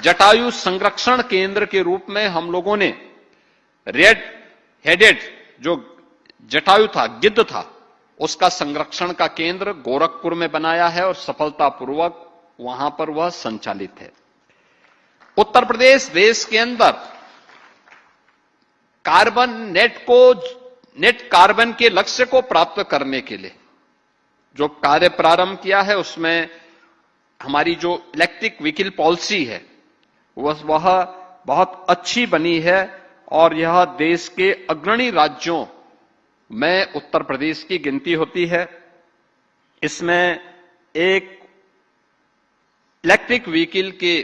जटायु संरक्षण केंद्र के रूप में हम लोगों ने रेड हेडेड जो जटायु था, गिद्ध था, उसका संरक्षण का केंद्र गोरखपुर में बनाया है और सफलतापूर्वक वहां पर वह संचालित है। उत्तर प्रदेश देश के अंदर कार्बन नेट कार्बन के लक्ष्य को प्राप्त करने के लिए जो कार्य प्रारंभ किया है, उसमें हमारी जो इलेक्ट्रिक व्हीकल पॉलिसी है वह बहुत अच्छी बनी है और यह देश के अग्रणी राज्यों में उत्तर प्रदेश की गिनती होती है। इसमें एक इलेक्ट्रिक व्हीकल के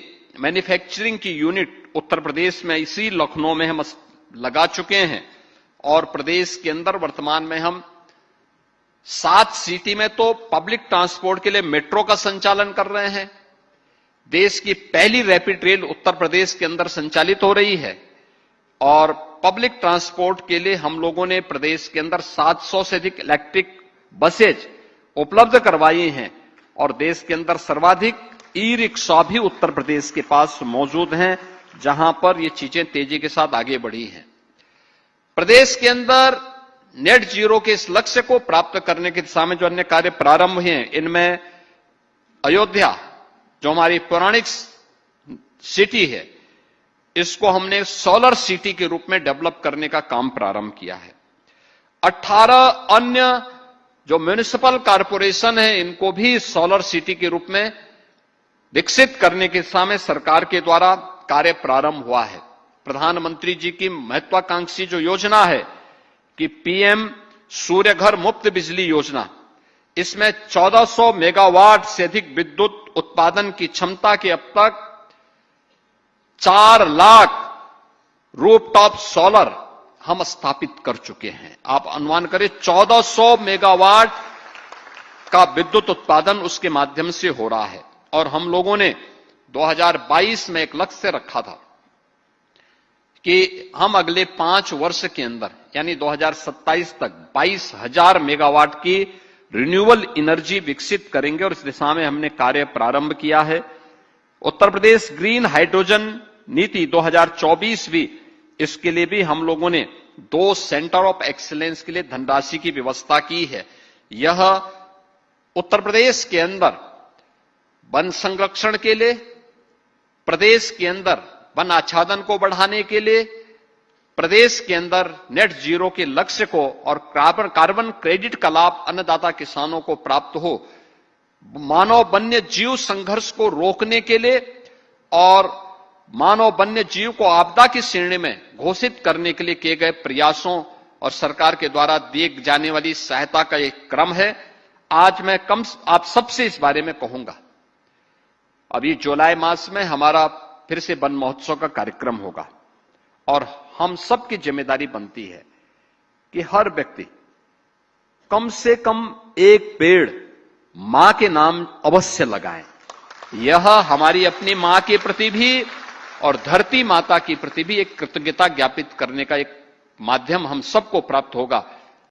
मैन्युफैक्चरिंग की यूनिट उत्तर प्रदेश में इसी लखनऊ में हम लगा चुके हैं और प्रदेश के अंदर वर्तमान में हम 7 सिटी में तो पब्लिक ट्रांसपोर्ट के लिए मेट्रो का संचालन कर रहे हैं। देश की पहली रैपिड रेल उत्तर प्रदेश के अंदर संचालित हो रही है और पब्लिक ट्रांसपोर्ट के लिए हम लोगों ने प्रदेश के अंदर 700 से अधिक इलेक्ट्रिक बसेज उपलब्ध करवाई हैं और देश के अंदर सर्वाधिक ई रिक्शा भी उत्तर प्रदेश के पास मौजूद हैं, जहां पर ये चीजें तेजी के साथ आगे बढ़ी हैं। प्रदेश के अंदर नेट जीरो के इस लक्ष्य को प्राप्त करने की दिशा में जो अन्य कार्य प्रारंभ हुए हैं, इनमें अयोध्या जो हमारी पौराणिक सिटी है, इसको हमने सोलर सिटी के रूप में डेवलप करने का काम प्रारंभ किया है। 18 अन्य जो म्युनिसिपल कॉरपोरेशन है, इनको भी सोलर सिटी के रूप में विकसित करने की दिशा में सरकार के द्वारा कार्य प्रारंभ हुआ है। प्रधानमंत्री जी की महत्वाकांक्षी जो योजना है कि पीएम सूर्य घर मुफ्त बिजली योजना, इसमें 1400 मेगावाट से अधिक विद्युत उत्पादन की क्षमता के अब तक 4 लाख रूफटॉप सोलर हम स्थापित कर चुके हैं। आप अनुमान करें 1400 मेगावाट का विद्युत उत्पादन उसके माध्यम से हो रहा है और हम लोगों ने 2022 में एक लक्ष्य रखा था कि हम अगले 5 वर्ष के अंदर यानी 2027 तक 22,000 मेगावाट की रिन्यूएबल एनर्जी विकसित करेंगे और इस दिशा में हमने कार्य प्रारंभ किया है। उत्तर प्रदेश ग्रीन हाइड्रोजन नीति 2024 भी, इसके लिए भी हम लोगों ने 2 सेंटर ऑफ एक्सीलेंस के लिए धनराशि की व्यवस्था की है। यह उत्तर प्रदेश के अंदर वन संरक्षण के लिए, प्रदेश के अंदर वन आच्छादन को बढ़ाने के लिए, प्रदेश के अंदर नेट जीरो के लक्ष्य को और कार्बन क्रेडिट का लाभ अन्नदाता किसानों को प्राप्त हो, मानव वन्य जीव संघर्ष को रोकने के लिए और मानव वन्य जीव को आपदा की श्रेणी में घोषित करने के लिए किए गए प्रयासों और सरकार के द्वारा दी जाने वाली सहायता का एक क्रम है। आज मैं आप सबसे इस बारे में कहूंगा। अभी जुलाई मास में हमारा फिर से वन महोत्सव का कार्यक्रम होगा और हम सबकी जिम्मेदारी बनती है कि हर व्यक्ति कम से कम एक पेड़ मां के नाम अवश्य लगाएं। यह हमारी अपनी मां के प्रति भी और धरती माता की प्रति भी एक कृतज्ञता ज्ञापित करने का एक माध्यम हम सबको प्राप्त होगा।